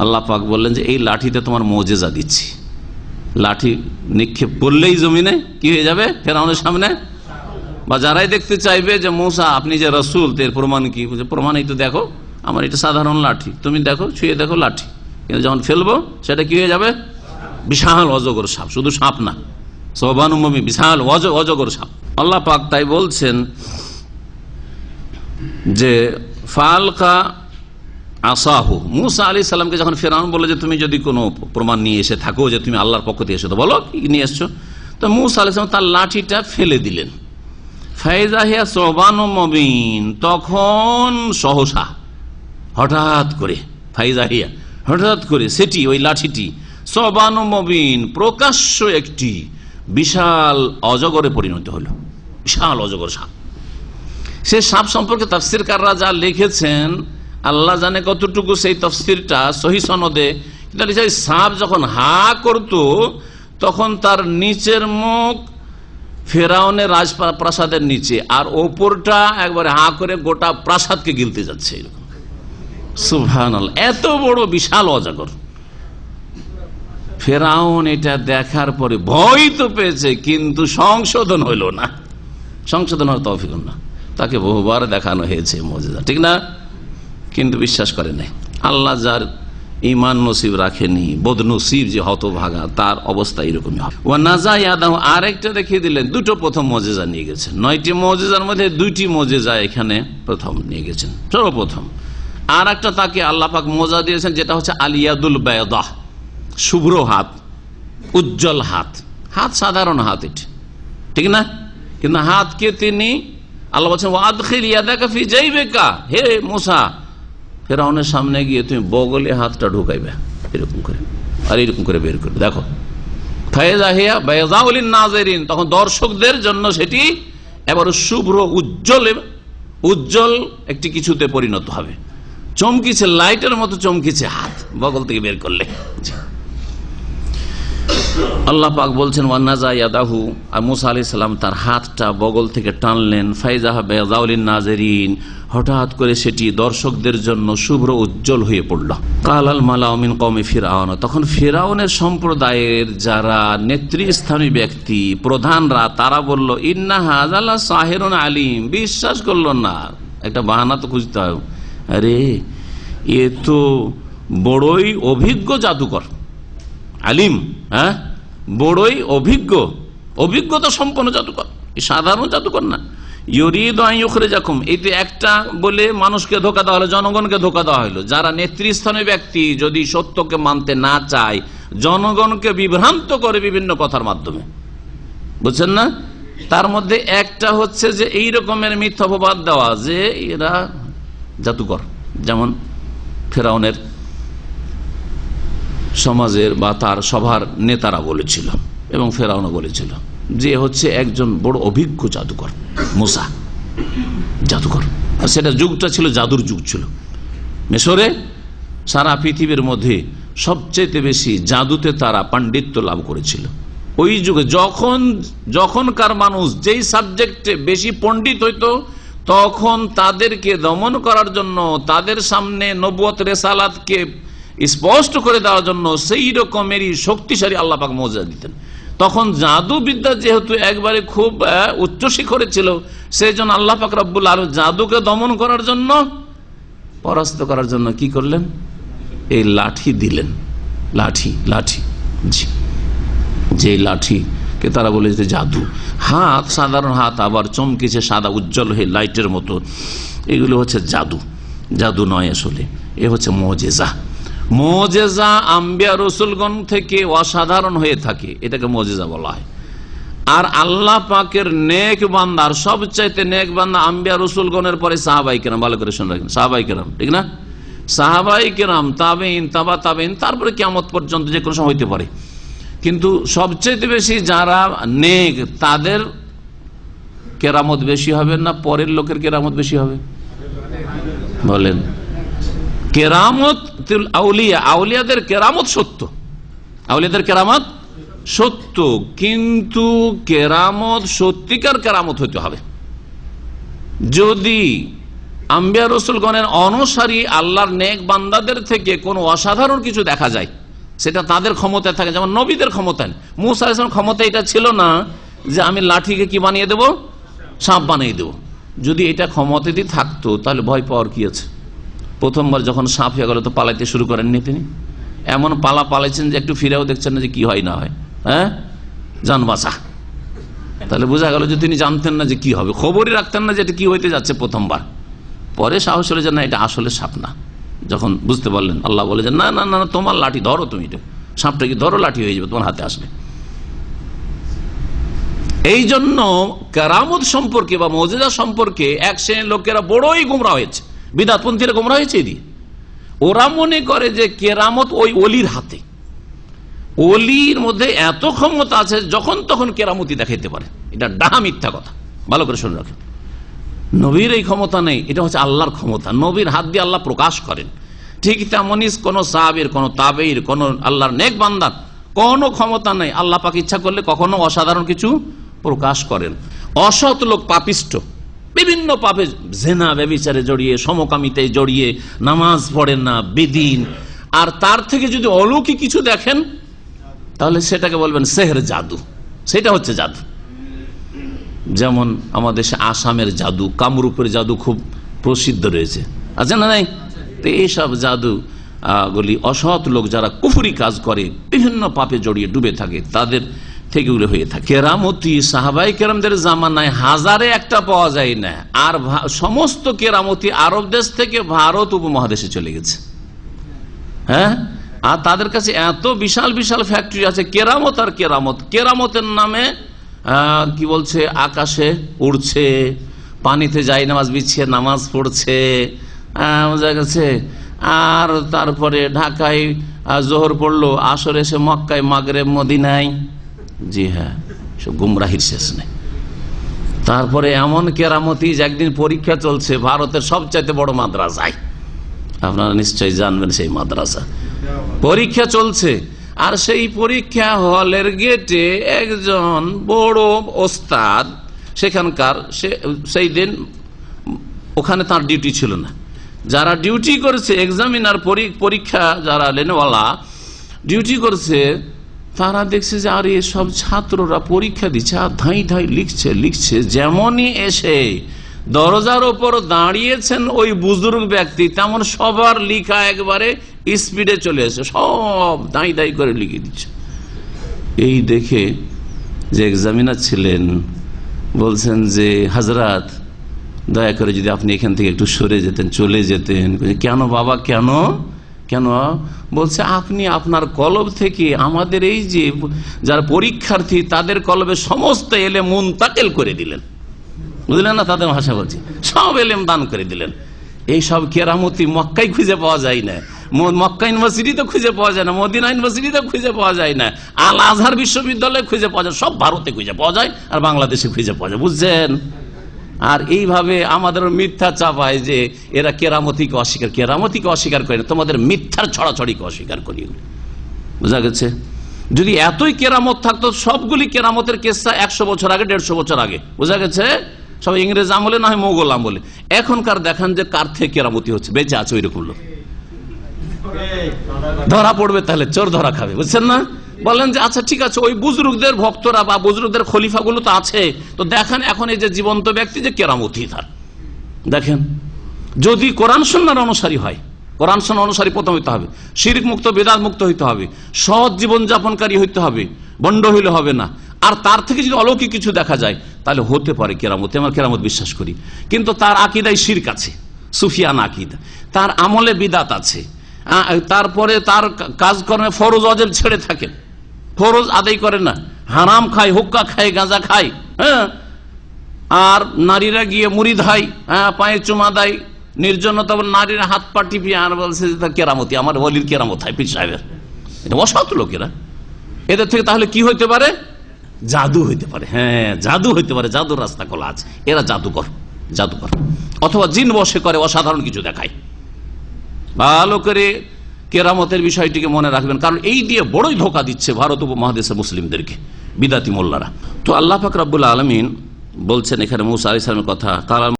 আল্লাহ পাক বললেন যে এই লাঠিতে তোমার মুজিজা দিচ্ছি, লাঠি নিক্ষেপ করলেই জমিনে কি হয়ে যাবে ফেরাউনের সামনে, বা যারাই দেখতে চাইবে যে মূসা আপনি যে রাসূল, এর প্রমাণ কি? প্রমাণ এই তো দেখো, আমার এটা সাধারণ লাঠি, তুমি দেখো, ছুঁয়ে দেখো লাঠি, কিন্তু যখন ফেলবো সেটা কি হয়ে যাবে বিশাল অজগর সাপ। শুধু সাপ না, সোবানুমি বিশাল অজগর সাপ। আল্লাহ পাক তাই বলছেন যে ফালকা আসাহু, মূসা আলাইহিস সালামকে যখন ফিরআউন বলে যে তুমি যদি কোনো প্রমাণ নিয়ে এসে থাকো যে তুমি আল্লাহর পক্ষ থেকে এসে, তো বলো কি নিয়ে এসছো। তো মূসা আলাইহিস সালাম তার লাঠিটা ফেলে দিলেন। ফাইজা হিয়া সোবানুম মুবিন, তখন সহসা হঠাৎ করে, ফাইজা হিয়া হঠাৎ করে সেটি, ওই লাঠিটি সোবানুম মুবিন প্রকাশ্য একটি বিশাল অজগরে পরিণত হলো, বিশাল অজগর সাপ। সে সাপ সম্পর্কে তাফসীরকাররা যা লিখেছেন আল্লাহ জানে কতটুকু সেই তাফসীরটা সহি সনদে, কিন্তু সেই সাপ যখন হা করত তখন তার নিচের মুখ ফেরাউনের রাজপ্রাসাদের নিচে, আর ওপরটা একবারে হা করে গোটা প্রাসাদকে গিলতে যাচ্ছে এরকম। সুবহানাল্লাহ, এত বড় বিশাল অজগর। ফেরাউন এটা দেখার পরে ভয় তো পেয়েছে, কিন্তু সংশোধন হইল না, সংশোধন হওয়ার তৌফিক না। তাকে বহুবার দেখানো হয়েছে মুজিজা, ঠিক না, কিন্তু বিশ্বাস করে নাই। আল্লাহ যার ইমান নসিব রাখেনি, বদনসিব যে হতভাগা, তার অবস্থা এরকমই হবে। ওয়া নাজা ইয়াদাহু, আরেকটা দেখিয়ে দিলেন। দুটো প্রথম মুজিজা নিয়ে গেছেন, 9টি মুজিজার মধ্যে 2টি মুজিজা এখানে প্রথম নিয়ে গেছেন, সর্বপ্রথম। আর একটা তাকে আল্লাহ পাক মুজিজা দিয়েছেন, যেটা হচ্ছে আলিয়াদুল বায়দা, শুভ্র হাত, উজ্জ্বল হাত। হাত সাধারণ হাত এটি, ঠিক না, কিন্তু হাতকে তিনি আল্লাহ বলছেন ওয়াদখিল ইয়াদাকা ফি জাইবিকা, হে মূসা ফেরাউনের সামনে গিয়ে তুমি বগলে হাতটা ঢুকাইবে এরকম করে, আর এরকম করে বের করবে। দেখো ফায়জা হিয়া বায়যাউল নাযিরিন, তখন দর্শকদের জন্য সেটি এবার শুভ্র উজ্জ্বল একটি কিছুতে পরিণত হবে। চমকিছে, লাইটের মতো চমকিছে হাত বগল থেকে বের করলে। আল্লাহ পাক বলছেন ওয়ান্নাজা ইয়াদাহু, আর মূসা আলাইহিস সালাম তার হাতটা বগল থেকে টানলেন। ফাইজা বায়যাউল নাযিরিন, হঠাৎ করে সেটি দর্শকদের জন্য শুভ্র উজ্জ্বল হয়ে পড়ল। কালাল মালাউ মিন কওমি ফিরআউন, তখন ফিরআউনের সম্প্রদায়ের যারা নেতৃস্থানীয় ব্যক্তি, প্রধানরা, তারা বলল ইন্না হাযা লা সাহিরুন আলিম, বিশ্বাস করল না। একটা বাহানা তো খুঁজতে হয়, আরে এ তো বড়ই অভিজ্ঞ জাদুকর, আলিম, হ্যাঁ বড়ই অভিজ্ঞতা সম্পন্ন জাদুকর, সাধারণ জাদুকর না। ইউরিদু আন ইউখরিজাকুম, এতে একটা বলে মানুষকে ধোঁকা দেওয়া হলো, জনগণকে ধোঁকা দেওয়া হলো। যারা নেতৃস্থানীয় ব্যক্তি যদি সত্যকে মানতে না চায়, জনগণকে বিভ্রান্ত করে বিভিন্ন কথার মাধ্যমে, বুঝছেন না। তার মধ্যে একটা হচ্ছে যে এই রকমের মিথ্যা অপবাদ দেওয়া যে এরা জাদুকর, যেমন ফেরাউনের সমাজের বা তার সভার নেতারা বলেছিল এবং ফেরাউনও বলেছিল যে হচ্ছে একজন বড় অভিজ্ঞ জাদুকর মূসা, জাদুকর। আর সেটা যুগটা ছিল জাদুর যুগ ছিল মিশরে। সারা পৃথিবীর মধ্যে সবচেয়ে বেশি জাদুতে তারা পাণ্ডিত্য লাভ করেছিল ওই যুগে। যখনকার মানুষ যেই সাবজেক্টে বেশি পণ্ডিত হইতো, তখন তাদেরকে দমন করার জন্য, তাদের সামনে নবুয়ত রেসালাতকে স্পষ্ট করে দেওয়ার জন্য সেই রকমেরই শক্তিশালী আল্লাহ পাক মুজিজা দিতেন। তখন জাদুবিদ্যা যেহেতু একবারে খুব উচ্চ শিখরে ছিল, সেই জন্য আল্লাহ পাক রব্বুল আলামিন জাদুকে দমন করার জন্য, পরাস্ত করার জন্য কি করলেন, এই লাঠি দিলেন। লাঠি জি, যে লাঠিকে তারা বলে যে জাদু। হাত সাধারণ হাত, আবার চমকেছে সাদা উজ্জ্বল হয়ে লাইটের মতো, এগুলো হচ্ছে জাদু নয় আসলে, এ হচ্ছে মুজিজা। মুজিজা আম্বিয়া রসুলগণ থেকে অসাধারণ হয়ে থাকে, এটাকে মুজিজা বলা হয়। আর আল্লাহ পাকের নেক বান্দার সবচাইতে নেক বান্দা আম্বিয়া রসুলগণের পরে সাহাবাই কেরাম, ভালো করে শুনে রাখেন, সাহাবাই কেরাম, ঠিক না, সাহাবাই কেরাম, তাবেইন, তাবা তাবেইন, তারপরে কিয়ামত পর্যন্ত যে কোনো সময় হইতে পারে। কিন্তু সবচাইতে বেশি যারা নেক তাদের কেরামত বেশি হবে না পরের লোকের কেরামত বেশি হবে? বলেন। কেরামত আউলিয়া, আউলিয়াদের কেরামত সত্য, আউলিয়াদের কেরামত সত্য, কিন্তু কেরামত সত্যিকার কেরামত হইতে হবে। যদি আম্বিয়া রসুলগণের অনুসারী আল্লাহর নেক বান্দাদের থেকে কোন অসাধারণ কিছু দেখা যায়, সেটা তাদের ক্ষমতায় থাকে। যেমন নবীদের ক্ষমতায়, মুসা আলাইহিস সালামের ক্ষমতা এটা ছিল না যে আমি লাঠিকে কি বানিয়ে দেব, সাপ বানিয়ে দেব। যদি এটা ক্ষমতাতেই থাকতো তাহলে ভয় পাওয়ার কি আছে? প্রথমবার যখন সাপ হয়ে গেল তো পালাইতে শুরু করেননি তিনি? এমন পালাইছেন যে একটু ফিরেও দেখছেন না যে কি হয় না হয়, হ্যাঁ, জান বাঁচা। তাহলে বোঝা গেল যে তিনি জানতেন না যে কি হবে, খবরই রাখতেন না যে এটা কি হইতে যাচ্ছে প্রথমবার। পরে সাহস হলে যে না এটা আসলে সাপ না, যখন বুঝতে পারলেন আল্লাহ বলে যে না না না তোমার লাঠি ধরো, তুমি সাপটা কি ধরো, লাঠি হয়ে যাবে তোমার হাতে আসলে। এই জন্য কেরামত সম্পর্কে বা মুজিজা সম্পর্কে এক শ্রেণীর লোকেরা বড়ই গোমরা হয়েছে, বিদআতপন্থীরা গোমরা হয়েছে। ওরা মনে করে যে কেরামত ওই অলির হাতে, অলির মধ্যে এত ক্ষমতা আছে যখন তখন কেরামতি দেখাইতে পারে। এটা ডাহা মিথ্যা কথা, ভালো করে শুনে রাখেন। নবীর এই ক্ষমতা নেই, এটা হচ্ছে আল্লাহর ক্ষমতা। নবীর হাত দিয়ে আল্লাহ প্রকাশ করেন। ঠিক তেমনই কোন সাহাবীর, কোন তাবেঈর, কোন আল্লাহর নেক বান্দার কোনো ক্ষমতা নেই। আল্লাহ পাক ইচ্ছা করলে কখনো অসাধারণ কিছু প্রকাশ করেন। অসৎ লোক, পাপিষ্ঠ, বিভিন্ন পাপে, জেনা ব্যভিচারে জড়িয়ে, সমকামিতে জড়িয়ে, নামাজ পড়েন না, বেদিন, আর তার থেকে যদি অলৌকিক কিছু দেখেন তাহলে সেটাকে বলবেন সেহর, জাদু। সেটা হচ্ছে জাদু। যেমন আমাদের দেশে আসামের জাদু, কামরূপের জাদু খুব প্রসিদ্ধ রয়েছে, আছে না নাই? তো এইসব জাদু গুলি অসৎ লোক যারা কুফরি কাজ করে, বিভিন্ন পাপে জড়িয়ে ডুবে থাকে, তাদের থেকে উড়ে হয়ে থাকে। কেরামতি সাহাবাই কেরামদের জামানায় হাজারে একটা পাওয়া যায় না, আর সমস্ত কেরামতি আরব দেশ থেকে ভারত উপমহাদেশে চলে গেছে। হ্যাঁ, আর তাদের কাছে এত বিশাল বিশাল ফ্যাক্টরি আছে, কেরামত আর কেরামত। কেরামতের নামে কি বলছে, আকাশে উড়ছে, পানিতে যায় নামাজ বিছিয়ে নামাজ পড়ছে, বোঝা গেছে। আর তারপরে ঢাকায় জোহর পড়লো, আসর এসে মক্কায়, মাগরিব মদিনায়। জি হ্যাঁ, সব গুমরাহির শেষ নেই। তারপরে এমন কেরামতি যে একদিন পরীক্ষা চলছে ভারতের সবচাইতে বড় মাদ্রাসায়, আপনারা নিশ্চয়ই জানবেন সেই মাদ্রাসা, পরীক্ষা চলছে। আর সেই পরীক্ষা হলের গেটে একজন বড় ওস্তাদ সেখানকার, সেই দিন ওখানে তার ডিউটি ছিল না। যারা ডিউটি করেছে, এক্সামিনার, পরীক্ষা যারা লেনেওয়ালা ডিউটি করছে, তারা দেখছে যে আর সব ছাত্ররা পরীক্ষা দিচ্ছে আর ধাই ধাই লিখছে। যেমনই এসে দরজার ওপর দাঁড়িয়েছেন ওই বুজুর্গ ব্যক্তি, তেমন সবার লিখা একবারে স্পিডে চলে এসে সব দাই দাই করে লিখে দিচ্ছে। এই দেখে যে এক্সামিনার ছিলেন বলছেন যে হাজরাত, দয়া করে যদি আপনি এখান থেকে একটু সরে যেতেন, চলে যেতেন। কেন বাবা, কেন? বলছে আপনি আপনার কলব থেকে আমাদের এই যে যারা পরীক্ষার্থী তাদের কলবে সমস্ত এলেম মুনতাকিল করে দিলেন। বুঝলেন না? তাদের ভাষা বলছি, সব এলেম দান করে দিলেন। এই সব কেরামতি মক্কায় খুঁজে পাওয়া যায় না, মক্কা ইউনিভার্সিটিতে খুঁজে পাওয়া যায় না, মদিনা ইউনিভার্সিটিতে খুঁজে পাওয়া যায় না, আল আজহার বিশ্ববিদ্যালয়ে খুঁজে পাওয়া যায়, সব ভারতে খুঁজে পাওয়া যায় আর বাংলাদেশে খুঁজে পাওয়া যায়। বুঝছেন? আর এইভাবে আমাদের মিথ্যা চাপায় যে এরা কেরামতিকে অস্বীকার করে না, তোমাদের মিথ্যার ছড়াছড়িকে অস্বীকার করি। বোঝা গেছে? যদি এতই কেরামত থাকতো, সবগুলি কেরামতের কেসা 100 বছর আগে, 150 বছর আগে, বোঝা গেছে, সব ইংরেজ আমলে না হয় মোগল আমলে। এখনকার দেখান যে কার থেকে কেরামতি হচ্ছে, বেঁচে আছে ওই রকম লোক, ধরা পড়বে তাহলে চোর ধরা খাবে। বুঝছেন না? বলেন যে আচ্ছা ঠিক আছে, ওই বুজরুগদের ভক্তরা বা বুজরুগদের খলিফাগুলো তো আছে, তো দেখেন এখন এই যে জীবন্ত ব্যক্তি যে কেরামতি তার, দেখেন যদি কোরআন সুন্নাহর অনুসারী হয়, কোরআন সুন্নাহ অনুসারী প্রথম হইতে হবে, শিরক মুক্ত, বিদআত মুক্ত হইতে হবে, সৎ জীবন যাপনকারী হইতে হবে, বন্ড হইলে হবে না। আর তার থেকে যদি অলৌকিক কিছু দেখা যায় তাহলে হতে পারে কেরামতি, আমার কেরামত বিশ্বাস করি। কিন্তু তার আকীদায় শিরক আছে, সুফিয়ান আকীদা, তার আমলে বিদআত আছে, তারপরে তার কাজকর্মে ফরজ ওয়াজিব ছেড়ে থাকেন, ফরজ আদায় করে না, হারাম খায়, হুক্কা খায়, গাঁজা খায়, হ্যাঁ, আর নারীরা গিয়ে মুরিদ হয়, পায়ে চুমা দেয়, নির্জনতা, নারীরা হাত পা টিপিয়ে আর বলছে যে কেরামতি, আমার ওলির কেরামত হয়, পীর সাহেবের। এটা অসৎ লোকেরা। এদের থেকে তাহলে কি হইতে পারে? জাদু হইতে পারে। হ্যাঁ, জাদু হইতে পারে, জাদুর রাস্তা খোলা আছে। এরা জাদুকর, অথবা জিন বশে করে, অসাধারণ কিছু দেখায়। ভালো করে কেরামতের বিষয়টিকে মনে রাখবেন, কারণ এই দিয়ে বড়ই ধোঁকা দিচ্ছে ভারত উপমহাদেশের মুসলিমদেরকে বিদাতি মোল্লারা। তো আল্লাহ পাক রব্বুল আলামিন বলছেন এখানে মুসা আলাইহিস সালামের কথা,